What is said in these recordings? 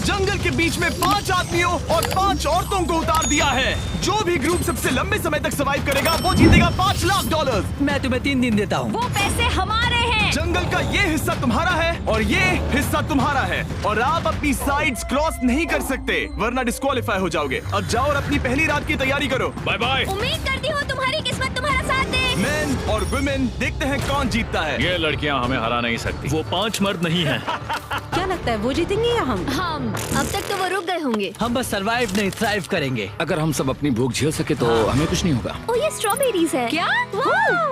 जंगल के बीच में 5 आदमियों और 5 औरतों को उतार दिया है। जो भी ग्रुप सबसे लंबे समय तक सर्वाइव करेगा वो जीतेगा $5 लाख। मैं तुम्हें 3 दिन देता हूँ। वो पैसे हमारे हैं। जंगल का ये हिस्सा तुम्हारा है और ये हिस्सा तुम्हारा है और आप अपनी साइड्स क्रॉस नहीं कर सकते वरना डिस्क्वालीफाई हो जाओगे। अब जाओ और अपनी पहली रात की तैयारी करो। Bye bye. उम्मीद करती हूँ तुम्हारी किस्मत तुम्हारा साथ दे। मेन और वुमेन, देखते हैं कौन जीतता है। ये लड़कियां हमें हरा नहीं सकती। वो 5 मर्द नहीं हैं। क्या लगता है वो जीतेंगे या हम? अब तक तो वो रुक गए होंगे। हम बस सरवाइव नहीं थ्राइव करेंगे। अगर हम सब अपनी भूख झेल सके तो हमें कुछ नहीं होगा। ओ, ये स्ट्रॉबेरीज है क्या?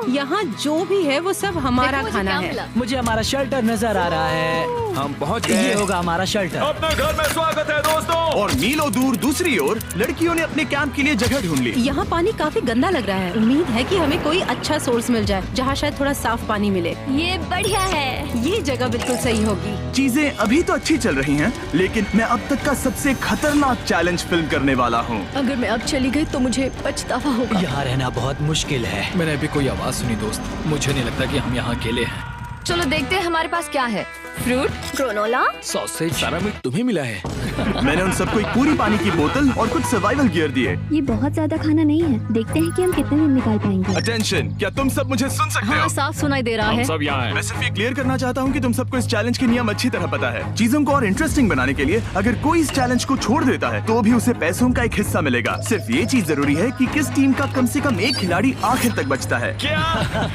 यहाँ जो भी है वो सब हमारा देखो मुझे खाना क्या है। मिला। मुझे हमारा शेल्टर नजर आ रहा है। हम पहुँच ये गए। होगा हमारा शेल्टर। अपने घर में स्वागत है दोस्तों। और मीलों दूर दूसरी ओर लड़कियों ने अपने कैंप के लिए जगह ढूंढ ली। यहाँ पानी काफी गंदा लग रहा है। उम्मीद है कि हमें कोई अच्छा सोर्स मिल जाए जहाँ शायद थोड़ा साफ पानी मिले। ये बढ़िया है। ये जगह बिल्कुल सही होगी। चीजें अभी तो अच्छी चल रही हैं, लेकिन मैं अब तक का सबसे खतरनाक चैलेंज फिल्म करने वाला हूँ। अगर मैं अब चली गई तो मुझे पछतावा होगा। यहाँ रहना बहुत मुश्किल है। मैंने अभी कोई आवाज सुनी दोस्त। मुझे नहीं लगता कि हम यहाँ अकेले हैं। चलो देखते हैं हमारे पास क्या है। Fruit, granola. सॉसेज, सारा मीट तुम्हें मिला है। मैंने उन सबको एक पूरी पानी की बोतल और कुछ सर्वाइवल गियर दिए। ये बहुत ज्यादा खाना नहीं है। देखते हैं कि हम कितने दिन निकाल पाएंगे। अटेंशन, क्या तुम सब मुझे सुन सकते हो? साफ सुनाई दे रहा हम है। सब यहाँ हैं। मैं सिर्फ ये क्लियर करना चाहता हूँ कि तुम सबको इस चैलेंज के नियम अच्छी तरह पता है। चीजों को और इंटरेस्टिंग बनाने के लिए अगर कोई इस चैलेंज को छोड़ देता है तो भी उसे पैसों का एक हिस्सा मिलेगा। सिर्फ ये चीज जरूरी है कि किस टीम का कम से कम एक खिलाड़ी आखिर तक बचता है।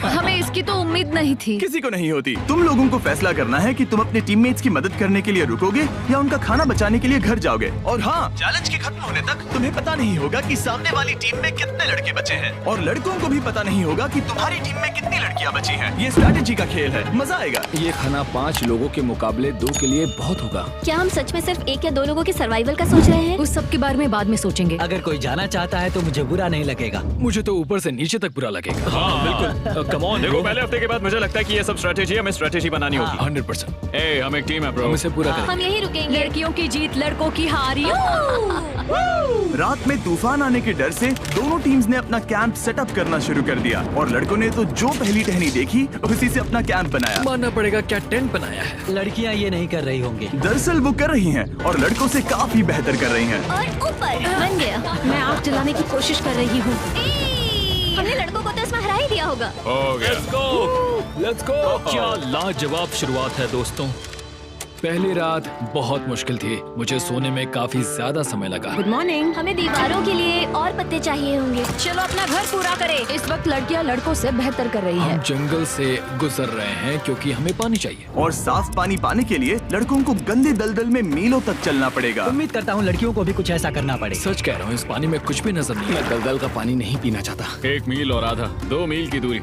हमें इसकी तो उम्मीद नहीं थी। किसी को नहीं होती। तुम लोगों को फैसला करना है कि तुम अपने टीममेट्स की मदद करने के लिए रुकोगे या उनका खाना बचाने के लिए घर जाओगे। और हाँ, चैलेंज के खत्म होने तक तुम्हें पता नहीं होगा कि सामने वाली टीम में कितने लड़के बचे हैं और लड़कों को भी पता नहीं होगा कि तुम्हारी टीम में कितनी लड़कियां बची हैं। ये स्ट्रैटेजी का खेल है, मजा आएगा। ये खाना 5 लोगों के मुकाबले 2 के लिए बहुत होगा। क्या हम सच में सिर्फ 1 या 2 लोगों के सर्वाइवल का सोच रहे हैं? उस सब के बारे में बाद में सोचेंगे। अगर कोई जाना चाहता है तो मुझे बुरा नहीं लगेगा। मुझे तो ऊपर से नीचे तक बुरा लगेगा। हाँ बिल्कुल। कम ऑन, देखो पहले हफ्ते के बाद मुझे लगता है कि ये सब स्ट्रेटेजी हमें स्ट्रेटेजी बनानी होगी। 100%। ए, हम एक टीम है ब्रो। हम इसे पूरा करेंगे। हम यही रुकेंगे। लड़कियों की जीत, लड़कों की हार। रात में तूफान आने के डर से दोनों टीम्स ने अपना कैंप सेटअप करना शुरू कर दिया और लड़कों ने तो जो पहली टहनी देखी उसी से अपना कैंप बनाया। मानना पड़ेगा, क्या टेंट बनाया है। लड़कियाँ ये नहीं कर रही होंगी। दरअसल वो कर रही हैं और लड़कों से काफी बेहतर कर रही हैं। और ऊपर बन गया। मैं आग जलाने की कोशिश कर रही हूँ। हमने लड़कों को तो इसमें हरा ही दिया होगा। हो गया। Let's go. क्या लाजवाब शुरुआत है दोस्तों। पहली रात बहुत मुश्किल थी। मुझे सोने में काफी ज्यादा समय लगा। Good morning. हमें दीवारों के लिए और पत्ते चाहिए होंगे। चलो अपना घर पूरा करें। इस वक्त लड़कियां लड़कों से बेहतर कर रही हम है। जंगल से गुजर रहे हैं क्योंकि हमें पानी चाहिए। और साफ पानी पाने के लिए लड़कों को गंदे दलदल में मीलों तक चलना पड़ेगा। उम्मीद करता हूँ लड़कियों को भी कुछ ऐसा करना पड़ेगा। सच कह रहा हूँ, इस पानी में कुछ भी नजर नहीं मैं दलदल का पानी नहीं पीना चाहता। 1 मील और आधा, 2 मील की दूरी।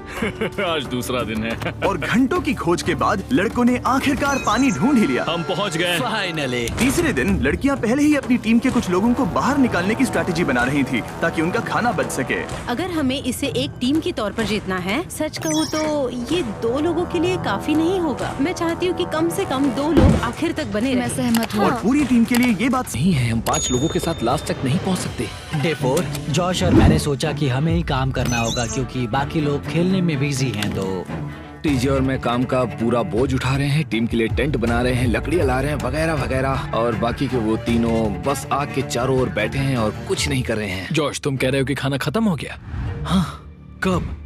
आज दूसरा दिन है। और घंटों की खोज के बाद लड़कों ने आखिरकार पानी ढूंढ ही लिया। हम पहुँच गए। फाइनली। तीसरे दिन लड़कियां पहले ही अपनी टीम के कुछ लोगों को बाहर निकालने की स्ट्रैटेजी बना रही थी ताकि उनका खाना बच सके। अगर हमें इसे एक टीम के तौर पर जीतना है, सच कहूँ तो ये 2 लोगों के लिए काफी नहीं होगा। मैं चाहती हूँ कि कम से कम 2 लोग आखिर तक बने मैं रहें। सहमत हूँ। और पूरी टीम के लिए ये बात नहीं है, हम 5 लोगों के साथ लास्ट तक नहीं पहुँच सकते। डे 4, जॉश और मैंने सोचा कि हमें ही काम करना होगा क्योंकि बाकी लोग खेलने में बिजी हैं। तो टीजे और मैं काम का पूरा बोझ उठा रहे हैं। टीम के लिए टेंट बना रहे हैं, लकड़ियाँ ला रहे हैं, वगैरह वगैरह। और बाकी के वो तीनों बस आग के चारों ओर बैठे हैं और कुछ नहीं कर रहे हैं। जॉश, तुम कह रहे हो कि खाना खत्म हो गया? हाँ, कब?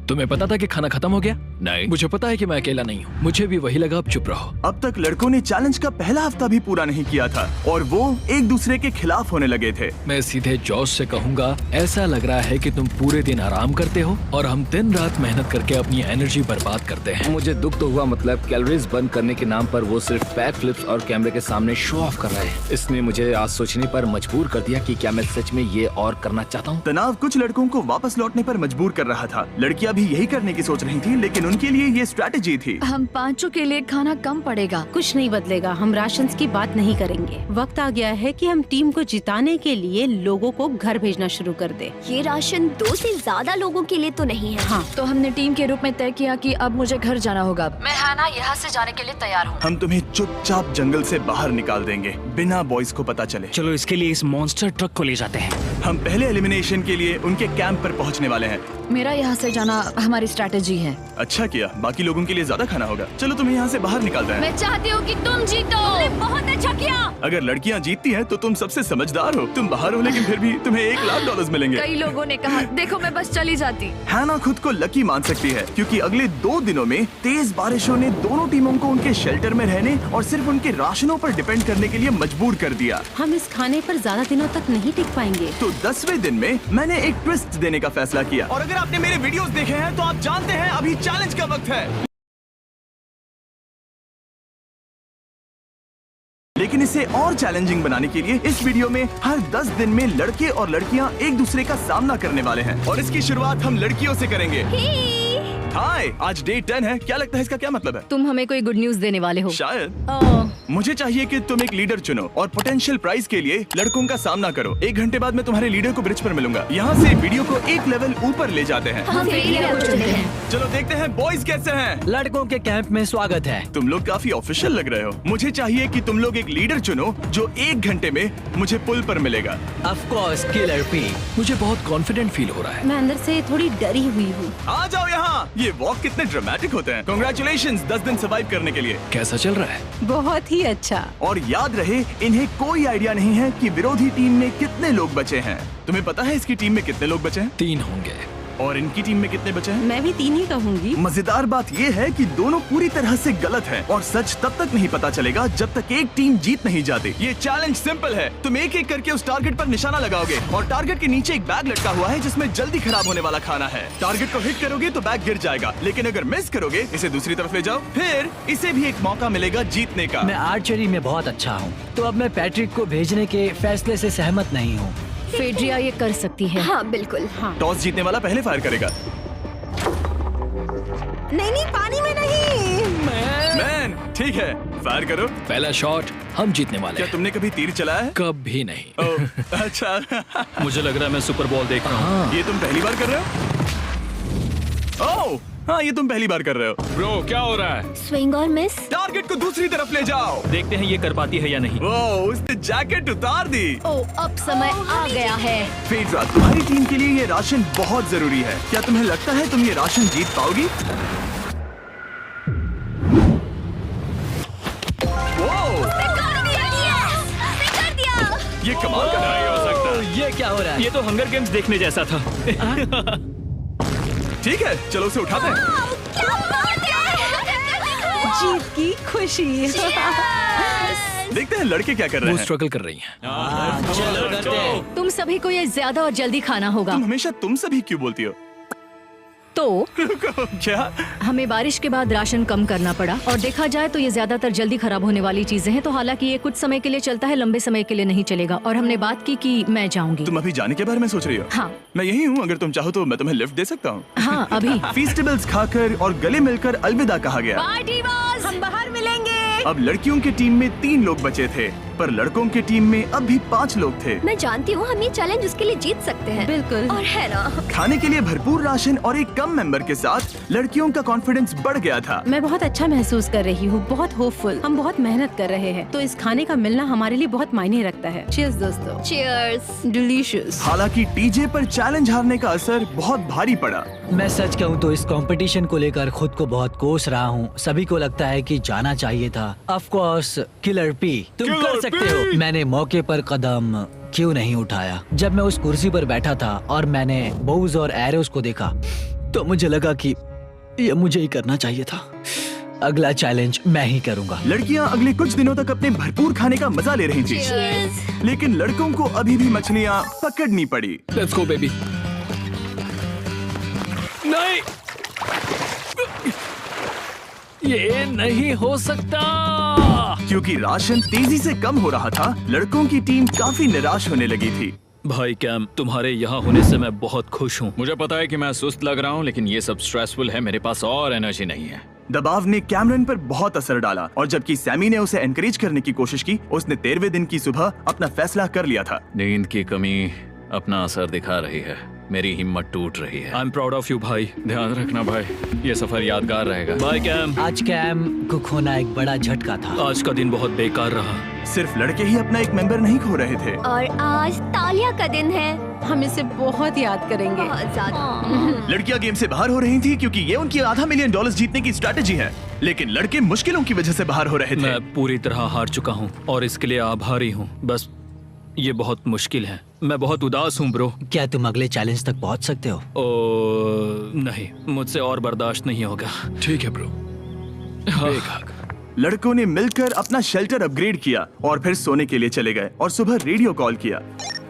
तुम्हें पता था कि खाना खत्म हो गया? नहीं। मुझे पता है कि मैं अकेला नहीं हूँ। मुझे भी वही लगा। अब चुप रहो। अब तक लड़कों ने चैलेंज का पहला हफ्ता भी पूरा नहीं किया था और वो एक दूसरे के खिलाफ होने लगे थे। मैं सीधे जॉश से कहूँगा, ऐसा लग रहा है कि तुम पूरे दिन आराम करते हो और हम दिन रात मेहनत करके अपनी एनर्जी बर्बाद करते हैं। मुझे दुख तो हुआ, मतलब कैलोरीज बर्न करने के नाम पर वो सिर्फ बैक फ्लिप्स और कैमरे के सामने शो ऑफ कर रहे हैं। इसने मुझे आज सोचने पर मजबूर कर दिया कि क्या मैं सच में ये और करना चाहता हूँ। तनाव कुछ लड़कों को वापस लौटने पर मजबूर कर रहा था। लड़कियां भी यही करने की सोच रही थी, लेकिन उनके लिए ये स्ट्रैटेजी थी। हम 5 के लिए खाना कम पड़ेगा। कुछ नहीं बदलेगा। हम राशंस की बात नहीं करेंगे। वक्त आ गया है कि हम टीम को जिताने के लिए लोगों को घर भेजना शुरू कर दे। ये राशन 2 से ज्यादा लोगों के लिए तो नहीं है। हाँ, तो हमने टीम के रूप में तय किया कि अब मुझे घर जाना होगा। मैं हैना यहाँ से जाने के लिए तैयार हूँ। हम तुम्हें चुपचाप जंगल से बाहर निकाल देंगे बिना बॉयज को पता चले। चलो इसके लिए इस मॉन्स्टर ट्रक को ले जाते हैं। हम पहले एलिमिनेशन के लिए उनके कैंप पर पहुंचने वाले हैं। मेरा यहाँ से जाना हमारी स्ट्रैटेजी है। अच्छा किया, बाकी लोगों के लिए ज्यादा खाना होगा। चलो तुम्हें यहाँ से बाहर निकालते हैं। मैं चाहती हूँ कि तुम जीतो। बहुत अच्छा किया। अगर लड़कियाँ जीतती हैं तो तुम सबसे समझदार हो। तुम बाहर हो लेकिन फिर भी तुम्हें $1,00,000 मिलेंगे। कई लोगों ने कहा देखो मैं बस चली जाती। हैना खुद को लकी मान सकती है क्योंकि अगले 2 दिनों में तेज बारिशों ने दोनों टीमों को उनके शेल्टर में रहने और सिर्फ उनके राशनों पर डिपेंड करने के लिए मजबूर कर दिया। हम इस खाने पर ज्यादा दिनों तक नहीं टिक पाएंगे। तो 10वें दिन में मैंने एक ट्विस्ट देने का फैसला किया। और अगर आपने मेरे वीडियोस देखे हैं तो आप जानते हैं अभी चैलेंज का वक्त है। लेकिन इसे और चैलेंजिंग बनाने के लिए इस वीडियो में हर 10 दिन में लड़के और लड़कियां एक दूसरे का सामना करने वाले हैं और इसकी शुरुआत हम लड़कियों से करेंगे। हाय, आज डे 10 है। क्या लगता है इसका क्या मतलब है? तुम हमें कोई गुड न्यूज देने वाले हो। शायद। मुझे चाहिए कि तुम एक लीडर चुनो और पोटेंशियल प्राइज के लिए लड़कों का सामना करो। 1 घंटे बाद मैं तुम्हारे लीडर को ब्रिज पर मिलूंगा। यहाँ से वीडियो को एक लेवल ऊपर ले जाते हैं। हम चलते हैं। चलो देखते हैं बॉयज कैसे हैं। लड़कों के कैंप में स्वागत है। तुम लोग काफी ऑफिशियल लग रहे हो। मुझे चाहिए कि तुम लोग एक लीडर चुनो जो 1 घंटे में मुझे पुल पर मिलेगा। Of course killer P. मुझे बहुत कॉन्फिडेंट फील हो रहा है। मैं अंदर से थोड़ी डरी हुई हूँ। आ जाओ यहाँ। ये वॉक कितने ड्रामेटिक होते हैं। कांग्रेचुलेशंस 10 दिन सर्वाइव करने के लिए। कैसा चल रहा है? बहुत ही अच्छा। और याद रहे इन्हें कोई आइडिया नहीं है कि विरोधी टीम में कितने लोग बचे हैं। तुम्हें पता है इसकी टीम में कितने लोग बचे हैं? 3 होंगे। और इनकी टीम में कितने बचे हैं? मैं भी 3 ही कहूँगी। मजेदार बात ये है कि दोनों पूरी तरह से गलत हैं और सच तब तक नहीं पता चलेगा जब तक एक टीम जीत नहीं जाती। ये चैलेंज सिंपल है। तुम एक एक करके उस टारगेट पर निशाना लगाओगे और टारगेट के नीचे एक बैग लटका हुआ है जिसमें जल्दी खराब होने वाला खाना है। टारगेट को हिट करोगे तो बैग गिर जाएगा, लेकिन अगर मिस करोगे इसे दूसरी तरफ ले जाओ, फिर इसे भी एक मौका मिलेगा जीतने का। मैं आर्चरी में बहुत अच्छा हूँ, तो अब मैं पैट्रिक को भेजने के फैसले से सहमत नहीं हूँ। फेड्रिया ये कर सकती है। हाँ बिल्कुल। हाँ। टॉस जीतने वाला पहले फायर करेगा। नहीं, पानी में नहीं। मैन, ठीक है, फायर करो। पहला शॉट हम जीतने वाले क्या हैं। तुमने कभी तीर चलाया है? कभी नहीं। ओह, अच्छा। मुझे लग रहा है मैं सुपर बॉल देख रहा हूँ। ये तुम पहली बार कर रहे हो? ओह, हाँ, ये तुम पहली बार कर रहे हो। ब्रो क्या हो रहा है? स्विंग और मिस। टारगेट को दूसरी तरफ ले जाओ। देखते हैं ये कर पाती है या नहीं। ओह, उसने जैकेट उतार दी। ओ अब समय आ गया है। फेड्रा, तुम्हारी टीम के लिए ये राशन बहुत जरूरी है। क्या तुम्हें लगता है तुम ये राशन जीत पाओगी? ओह, ये कमाल का नहीं हो सकता। ये क्या हो रहा है? ये तो हंगर गेम्स देखने जैसा था। ठीक है, चलो उसे उठाते हैं। जीत की खुशी। देखते हैं लड़के क्या कर रहे वो हैं। स्ट्रगल कर रही हैं। चलो करते हैं। तुम सभी को ये ज्यादा और जल्दी खाना होगा। तुम हमेशा तुम सभी क्यों बोलती हो? तो क्या? हमें बारिश के बाद राशन कम करना पड़ा और देखा जाए तो ये ज्यादातर जल्दी खराब होने वाली चीजें हैं। तो हालांकि ये कुछ समय के लिए चलता है, लंबे समय के लिए नहीं चलेगा। और हमने बात की कि मैं जाऊंगी। तुम अभी जाने के बारे में सोच रही हो? हाँ। मैं यही हूँ, अगर तुम चाहो तो मैं तुम्हें लिफ्ट दे सकता हूँ। हाँ अभी। फीस्टेबल्स खाकर और गले मिलकर अलविदा कहा गया। पार्टी बॉस, हम बाहर मिलेंगे। अब लड़कियों की टीम में 3 लोग बचे थे, पर लड़कों की टीम में अब भी 5 लोग थे। मैं जानती हूँ हम ये चैलेंज उसके लिए जीत सकते हैं। बिल्कुल। और है ना। खाने के लिए भरपूर राशन और एक कम मेंबर के साथ लड़कियों का कॉन्फिडेंस बढ़ गया था। मैं बहुत अच्छा महसूस कर रही हूँ, बहुत होपफुल। हम बहुत मेहनत कर रहे हैं, तो इस खाने का मिलना हमारे लिए बहुत मायने रखता है। चीयर्स दोस्तों। चीयर्स। डिलीशियस। हालांकि टीजे पर चैलेंज हारने का असर बहुत भारी पड़ा। मैं सच कहूँ तो इस कंपटीशन को लेकर खुद को बहुत कोस रहा हूँ। सभी को लगता है कि जाना चाहिए था। ऑफ कोर्स किलर पी, तुम कर सकते हो। मैंने मौके पर कदम क्यों नहीं उठाया? जब मैं उस कुर्सी पर बैठा था और मैंने बोव्स और एरोस को देखा तो मुझे लगा कि ये मुझे ही करना चाहिए था। अगला चैलेंज मैं ही करूंगा। लड़कियां अगले कुछ दिनों तक अपने भरपूर खाने का मजा ले रही थी, लेकिन लड़कों को अभी भी मछलियां पकड़नी पड़ी। Let's go baby. नहीं, ये नहीं हो सकता। क्योंकि राशन तेजी से कम हो रहा था, लड़कों की टीम काफी निराश होने लगी थी। भाई कैम, तुम्हारे यहाँ होने से मैं बहुत खुश हूँ। मुझे पता है कि मैं सुस्त लग रहा हूँ, लेकिन ये सब स्ट्रेसफुल है। मेरे पास और एनर्जी नहीं है। दबाव ने कैमरन पर बहुत असर डाला और जबकि सैमी ने उसे एनकरेज करने की कोशिश की, उसने 13वें दिन की सुबह अपना फैसला कर लिया था। नींद की कमी अपना असर दिखा रही है। मेरी हिम्मत टूट रही है। I am proud of you भाई। ध्यान रखना भाई, ये सफर यादगार रहेगा। Bye cam. आज कैम को खोना एक बड़ा झटका था। आज का दिन बहुत बेकार रहा। सिर्फ लड़के ही अपना एक मेंबर नहीं खो रहे थे। और आज तालिया का दिन है। हम इसे बहुत याद करेंगे। बहुत ज्यादा। लड़कियां गेम से बाहर हो रही थी क्योंकि ये उनकी $500 मिलियन जीतने की स्ट्रैटेजी है, लेकिन लड़के मुश्किलों की वजह से बाहर हो रहे थे। मैं पूरी तरह हार चुका हूँ और इसके लिए आभारी हूँ। बस ये बहुत मुश्किल है। मैं बहुत उदास हूँ ब्रो। क्या तुम अगले चैलेंज तक पहुंच सकते हो? नहीं, मुझसे और बर्दाश्त नहीं होगा। ठीक है ब्रो। लड़कों ने मिलकर अपना शेल्टर अपग्रेड किया और फिर सोने के लिए चले गए और सुबह रेडियो कॉल किया।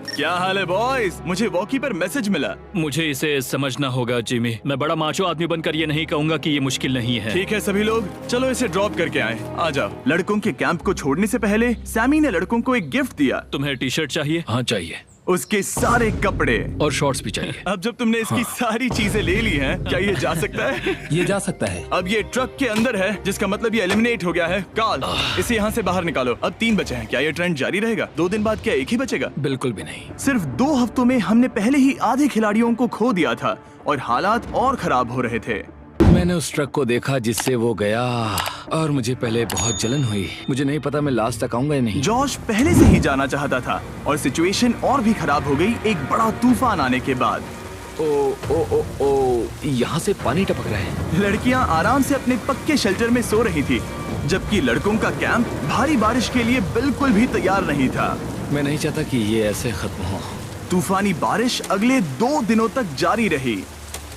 क्या हाल है बॉयज? मुझे वॉकी पर मैसेज मिला। मुझे इसे समझना होगा जिमी। मैं बड़ा माचो आदमी बनकर ये नहीं कहूंगा कि ये मुश्किल नहीं है। ठीक है सभी लोग, चलो इसे ड्रॉप करके आए। आ जाओ। लड़कों के कैंप को छोड़ने से पहले सैमी ने लड़कों को एक गिफ्ट दिया। तुम्हें टी शर्ट चाहिए? हाँ चाहिए। उसके सारे कपड़े और शॉर्ट्स भी चाहिए। अब जब तुमने इसकी सारी चीजें ले ली हैं, क्या ये जा सकता है? ये जा सकता है। अब ये ट्रक के अंदर है, जिसका मतलब ये एलिमिनेट हो गया है। काल, इसे यहाँ से बाहर निकालो। अब 3 बचे हैं। क्या ये ट्रेंड जारी रहेगा? 2 दिन बाद क्या एक ही बचेगा? बिल्कुल भी नहीं। सिर्फ 2 हफ्तों में हमने पहले ही आधे खिलाड़ियों को खो दिया था और हालात और खराब हो रहे थे। मैंने उस ट्रक को देखा जिससे वो गया और मुझे पहले बहुत जलन हुई। मुझे नहीं पता मैं लास्ट तक आऊंगा या नहीं। जॉश पहले से ही जाना चाहता था और सिचुएशन और भी खराब हो गई एक बड़ा तूफान आने के बाद। ओ ओ ओ ओ, यहाँ से पानी टपक रहा है। लड़कियां आराम से अपने पक्के शेल्टर में सो रही थी, जबकि लड़कों का कैंप भारी बारिश के लिए बिल्कुल भी तैयार नहीं था। मैं नहीं चाहता कि ये ऐसे खत्म हो। तूफानी बारिश अगले 2 दिनों तक जारी रही।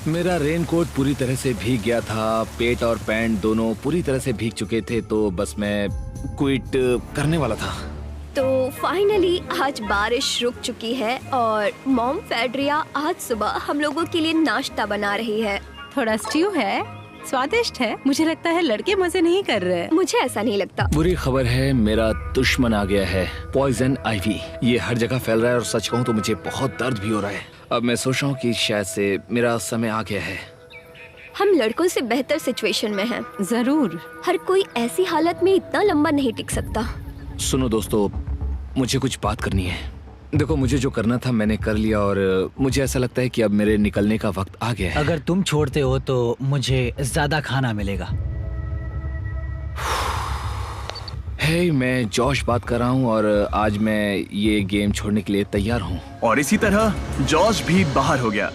मेरा रेनकोट पूरी तरह से भीग गया था। पेट और पैंट दोनों पूरी तरह से भीग चुके थे, तो बस मैं क्विट करने वाला था। तो फाइनली आज बारिश रुक चुकी है और मॉम फेड्रिया आज सुबह हम लोगों के लिए नाश्ता बना रही है। थोड़ा स्ट्यू है, स्वादिष्ट है। मुझे लगता है लड़के मजे नहीं कर रहे। मुझे ऐसा नहीं लगता। बुरी खबर है, मेरा दुश्मन आ गया है, पॉइजन आइवी। ये हर जगह फैल रहा है और सच कहूँ तो मुझे बहुत दर्द भी हो रहा है। अब मैं सोच रहा हूँ कि शायद से मेरा समय आ गया है। हम लड़कों से बेहतर सिचुएशन में हैं। जरूर। हर कोई ऐसी हालत में इतना लंबा नहीं टिक सकता। सुनो दोस्तों, मुझे कुछ बात करनी है। देखो, मुझे जो करना था मैंने कर लिया और मुझे ऐसा लगता है कि अब मेरे निकलने का वक्त आ गया है। अगर तुम छोड़ते हो तो मुझे ज्यादा खाना मिलेगा। हे, मैं जॉश बात कर रहा हूँ और आज मैं ये गेम छोड़ने के लिए तैयार हूँ। और इसी तरह जॉश भी बाहर हो गया।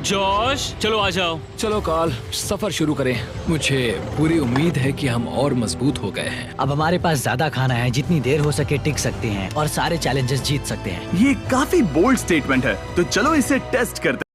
जॉश, चलो आ जाओ। चलो काल, सफर शुरू करें। मुझे पूरी उम्मीद है कि हम और मजबूत हो गए हैं। अब हमारे पास ज्यादा खाना है, जितनी देर हो सके टिक सकते हैं और सारे चैलेंजेस जीत सकते हैं। ये काफी बोल्ड स्टेटमेंट है, तो चलो इसे टेस्ट करते हैं।